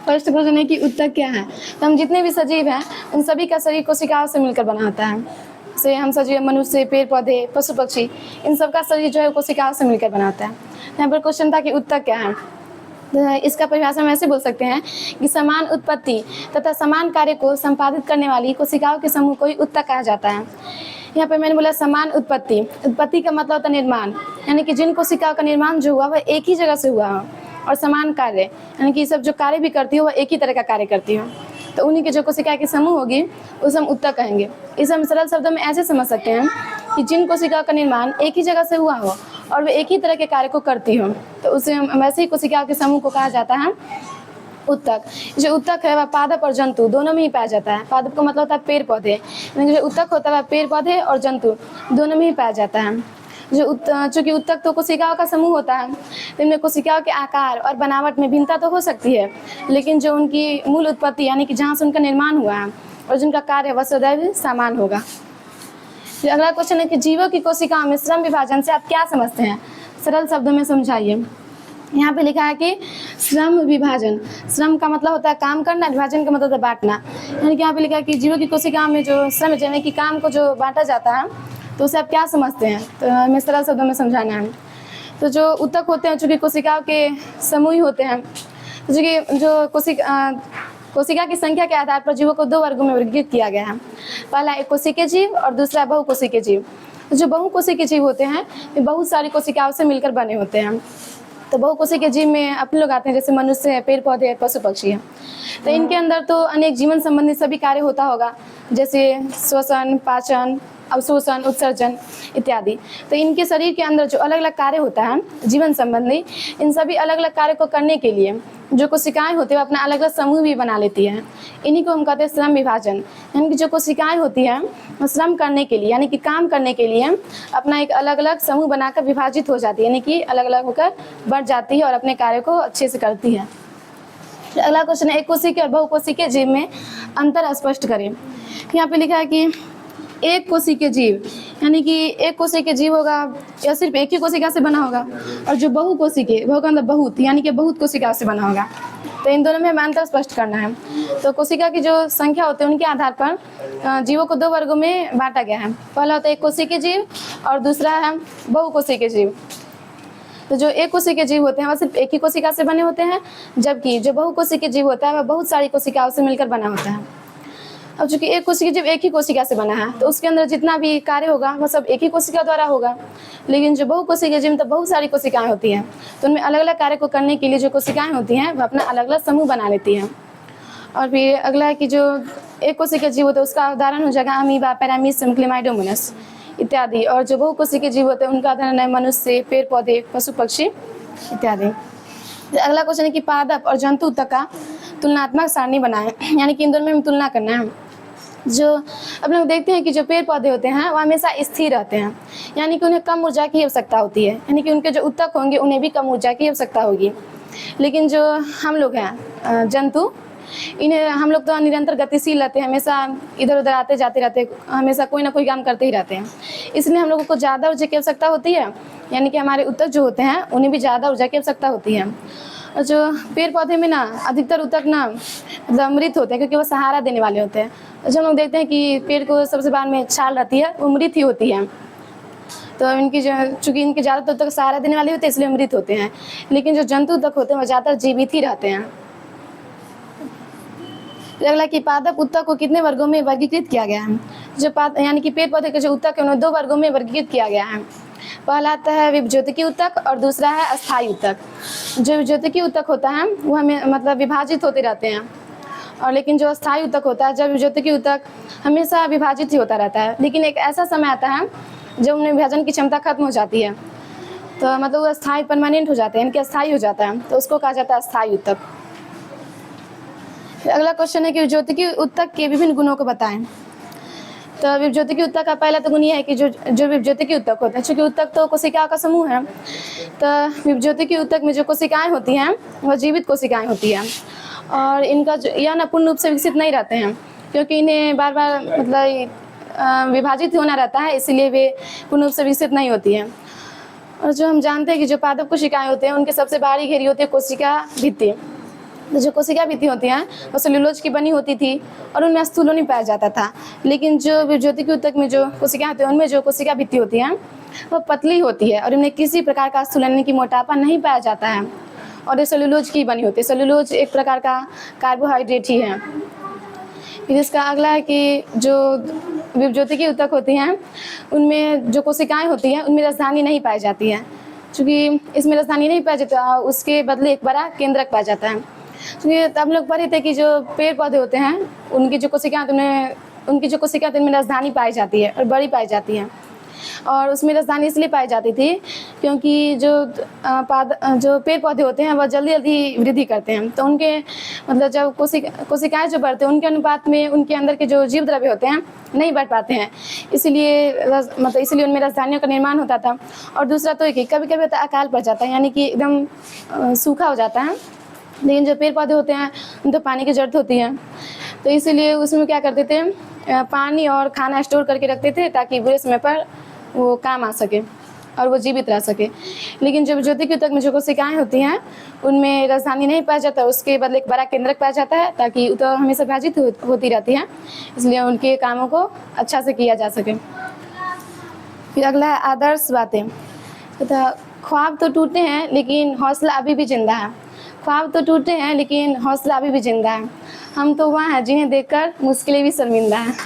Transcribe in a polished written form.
First question है कि ऊतक क्या है। तो हम जितने भी सजीव हैं उन सभी का शरीर कोशिकाओं से मिलकर बना होता है। जैसे हम सजीव, मनुष्य, पेड़ पौधे, पशु पक्षी, इन सब का शरीर जो है कोशिकाओं से मिलकर बना होता है। यहाँ पर क्वेश्चन था कि ऊतक क्या है। तो इसका परिभाषा हम ऐसे बोल सकते हैं कि समान उत्पत्ति तथा समान कार्य को संपादित करने वाली कोशिकाओं के समूह को ही ऊतक कहा जाता है। यहाँ पर मैंने बोला समान उत्पत्ति। उत्पत्ति का मतलब होता है निर्माण, यानी कि जिन कोशिकाओं का निर्माण जो हुआ वह एक ही जगह से हुआ हो। और समान कार्य, यानी कि सब जो कार्य भी करती हो वह एक ही तरह का कार्य करती हो। तो उन्हीं के जो कोशिका की समूह होगी उसे हम ऊतक कहेंगे। इसे हम सरल शब्दों में ऐसे समझ सकते हैं कि जिन कोशिकाओं का निर्माण एक ही जगह से हुआ हो और वे एक ही तरह के कार्य को करती हो, तो उसे हम वैसे ही कोशिकाओं के समूह को कहा जाता है ऊतक। जो ऊतक है वह पादप और जंतु दोनों में ही पाया जाता है। पादप का मतलब होता है पेड़ पौधे, यानी जो ऊतक होता है वह पेड़ पौधे और जंतु दोनों में ही पाया जाता है। चूँकि ऊतक तो कोशिकाओं का समूह होता है, तो इनमें कोशिकाओं के आकार और बनावट में भिन्नता तो हो सकती है, लेकिन जो उनकी मूल उत्पत्ति यानी कि जहाँ से उनका निर्माण हुआ है और जिनका कार्य वह सदैव समान होगा। अगला क्वेश्चन है कि जीवों की कोशिकाओं में श्रम विभाजन से आप क्या समझते हैं, सरल शब्दों में समझाइए। यहाँ पे लिखा है कि श्रम विभाजन, श्रम का मतलब होता है काम करना, विभाजन का मतलब होता है बांटना। यानी कि यहाँ पे लिखा है कि जीवों की कोशिकाओं में जो श्रम यानी कि काम को जो बांटा जाता है, तो उसे आप क्या समझते हैं। तो हमें सरल शब्दों में समझाना है। तो जो ऊतक होते हैं चूँकि कोशिकाओं के समूह ही होते हैं, तो चूँकि जो कोशिका की संख्या के आधार पर जीवों को दो वर्गों में वर्गीकृत किया गया है। पहला एक कोशिकीय जीव और दूसरा बहुकोशिकीय जीव। जो बहुकोशिकीय जीव होते हैं वे बहुत सारी कोशिकाओं से मिलकर बने होते हैं। तो बहुकोशिकीय जीव में अपने लोग आते हैं, जैसे मनुष्य है, पेड़ पौधे है, पशु पक्षी है। तो इनके अंदर तो अनेक जीवन संबंधी सभी कार्य होता होगा, जैसे श्वसन, पाचन, अवशोषण, उत्सर्जन इत्यादि। तो इनके शरीर के अंदर जो अलग अलग कार्य होता है जीवन संबंधी, इन सभी अलग अलग कार्य को करने के लिए जो कोशिकाएं होती है वो अपना अलग अलग समूह भी बना लेती है। इन्हीं को हम कहते हैं श्रम विभाजन। यानी कि जो कोशिकाएं होती हैं वो श्रम करने के लिए यानी कि काम करने के लिए अपना एक अलग अलग समूह बनाकर विभाजित हो जाती है, यानी कि अलग अलग होकर बढ़ जाती है और अपने कार्य को अच्छे से करती है। अगला क्वेश्चन है एक कोशिकीय और बहुकोशिकीय जीव में अंतर स्पष्ट करें। यहाँ पे लिखा है कि एक कोशिकीय जीव यानी कि एक कोशिकीय जीव होगा या सिर्फ एक ही कोशिका से बना होगा, और जो बहुकोशिकीय, बहु का मतलब बहुत, यानी कि बहुत कोशिका से बना होगा। तो इन दोनों में हमें अंतर स्पष्ट करना है। तो कोशिका की जो संख्या होती है उनके आधार पर जीवों को दो वर्गों में बांटा गया है। पहला होता है एक कोशिकीय जीव और दूसरा है बहुकोशिकीय जीव। तो जो एक कोशिकीय जीव होते हैं वह सिर्फ एक ही कोशिका से बने होते हैं, जबकि जो बहुकोशिकीय जीव होता है वह बहुत सारी कोशिकाओं से मिलकर बना होता है। अब चूंकि एक कोशिकीय जीव एक ही कोशिका से बना है तो उसके अंदर जितना भी कार्य होगा वह सब एक ही कोशिका द्वारा होगा। लेकिन जो बहुकोशिकीय जीव में तो बहुत सारी कोशिकाएं होती हैं, तो उनमें अलग अलग कार्य को करने के लिए जो कोशिकाएं होती हैं वह अपना अलग अलग समूह बना लेती हैं। और फिर अगला है कि जो एक कोशिकीय जीव होता है उसका उदाहरण हो जाएगा अमीबा, पैरामीशियम, क्लेमाइडोमोनास इत्यादि। और जो बहुकोशिकीय जीव होते हैं उनका उदाहरण है मनुष्य, पेड़ पौधे, पशु पक्षी इत्यादि। अगला क्वेश्चन है कि पादप और जंतु तक का तुलनात्मक सारणी बनाएं, यानी कि इन दोनों में तुलना करना है। जो अब लोग देखते हैं कि जो पेड़ पौधे होते हैं वो हमेशा स्थिर रहते हैं, यानी कि उन्हें कम ऊर्जा की आवश्यकता होती है, यानी कि उनके जो ऊतक होंगे उन्हें भी कम ऊर्जा की आवश्यकता होगी। लेकिन जो हम लोग हैं जंतु, इन्हें हम लोग तो निरंतर गतिशील रहते हैं, हमेशा इधर उधर आते जाते रहते हैं, हमेशा कोई ना कोई काम करते ही रहते हैं। इसलिए हम लोगों को ज़्यादा ऊर्जा की आवश्यकता होती है, यानी कि हमारे ऊतक जो होते हैं उन्हें भी ज़्यादा ऊर्जा की आवश्यकता होती है। और जो पेड़ पौधे में ना अधिकतर ऊतक ना मतलब मृत होते हैं, क्योंकि वो सहारा देने वाले होते हैं। जो हम लोग देखते हैं कि पेड़ को सबसे बाद में छाल रहती है वो मृत ही होती है। तो इनकी जो चूँकि इनके ज़्यादातर ऊतक सहारा देने वाले होते हैं इसलिए मृत होते हैं। लेकिन जो जंतु ऊतक होते हैं वो ज़्यादातर जीवित ही रहते हैं। अगला कि पादप ऊतक को कितने वर्गों में वर्गीकृत किया गया है। जो यानी कि पेड़ पौधे के जो ऊतक है उन्हें दो वर्गों में वर्गीकृत किया गया है। पहला आता है विभज्योतिकीय ऊतक और दूसरा है अस्थायी ऊतक। जो विभज्योतिकीय ऊतक होता है वो हमें मतलब विभाजित होते रहते हैं, और लेकिन जो अस्थायी ऊतक होता है, जब विभज्योतिकीय ऊतक हमेशा विभाजित ही होता रहता है, लेकिन एक ऐसा समय आता है जब उनमें विभाजन की क्षमता खत्म हो जाती है, तो मतलब वो अस्थायी परमानेंट हो जाते हैं, इनके अस्थायी हो जाता है, तो उसको कहा जाता है अस्थायी ऊतक। अगला क्वेश्चन है कि विभज्योतिकीय ऊतक के विभिन्न गुणों को बताएं। तो विभज्योतिकीय ऊतक का पहला तो गुण यह है कि जो विभज्योतिकीय ऊतक होता है, चूँकि ऊतक तो कोशिकाओं का समूह है, तो विभज्योतिकीय ऊतक में जो कोशिकाएं होती हैं वह जीवित कोशिकाएं होती हैं, और इनका जो यह ना पूर्ण रूप से विकसित नहीं रहते हैं, क्योंकि इन्हें बार बार मतलब विभाजित होना रहता है, इसीलिए वे पूर्ण रूप से विकसित नहीं होती हैं। और जो हम जानते हैं कि जो पादप कोशिकाएं होते हैं उनके सबसे बाहरी घेरी होती है कोशिका भित्ति, तो जो कोशिका भित्ति होती हैं वो सेलुलोज की बनी होती थी और उनमें स्थूल नहीं पाया जाता था। लेकिन जो विभज्योति के ऊतक में जो कोशिका होती है उनमें जो कोशिका भित्ति होती है वो पतली होती है और इनमें किसी प्रकार का स्थूलन यानी कि मोटापा नहीं पाया जाता है और ये सेलुलोज की बनी होती है। सेलुलोज एक प्रकार का कार्बोहाइड्रेट ही है। फिर इसका अगला है कि जो विभज्योति की ऊतक होती हैं उनमें जो कोशिकाएं होती हैं उनमें राजधानी नहीं पाई जाती है। चूँकि इसमें राजधानी नहीं पाया जाता उसके बदले एक बड़ा केंद्रक पाया जाता है। क्योंकि हम लोग पढ़े थे कि जो पेड़ पौधे होते हैं उनकी जो कोशिकाएं उनमें राजधानी पाई जाती है और बड़ी पाई जाती है। और उसमें राजधानी इसलिए पाई जाती थी क्योंकि जो पेड़ पौधे होते हैं वह जल्दी जल्दी वृद्धि करते हैं। तो उनके मतलब जब कोशिकाएं जो बढ़ते हैं उनके अनुपात में उनके अंदर के जो जीव द्रव्य होते हैं नहीं बढ़ पाते हैं, इसलिए उनमें राजधानियों का निर्माण होता था। और दूसरा तो एक कभी कभी होता है अकाल पड़ जाता है यानी कि एकदम सूखा हो जाता है। लेकिन जो पेड़ पौधे होते हैं उन तो पानी की ज़रूरत होती है, तो इसीलिए उसमें क्या करते थे पानी और खाना स्टोर करके रखते थे ताकि बुरे समय पर वो काम आ सके और वो जीवित रह सके। लेकिन जब ज्योति के ऊतक में जो कोशिकाएं होती हैं उनमें राजधानी नहीं पाया जाता, उसके बदले एक बड़ा केंद्रक पाया जाता है ताकि ऊतक हमेशा विभाजित होती रहती है, इसलिए उनके कामों को अच्छा से किया जा सके। फिर अगला है आदर्श बातें। तो ख्वाब तो टूटते हैं लेकिन हौसला अभी भी जिंदा है। ख्वाब तो टूटते हैं लेकिन हौसला अभी भी जिंदा है। हम तो वहाँ हैं जिन्हें देखकर मुश्किलें भी शर्मिंदा हैं।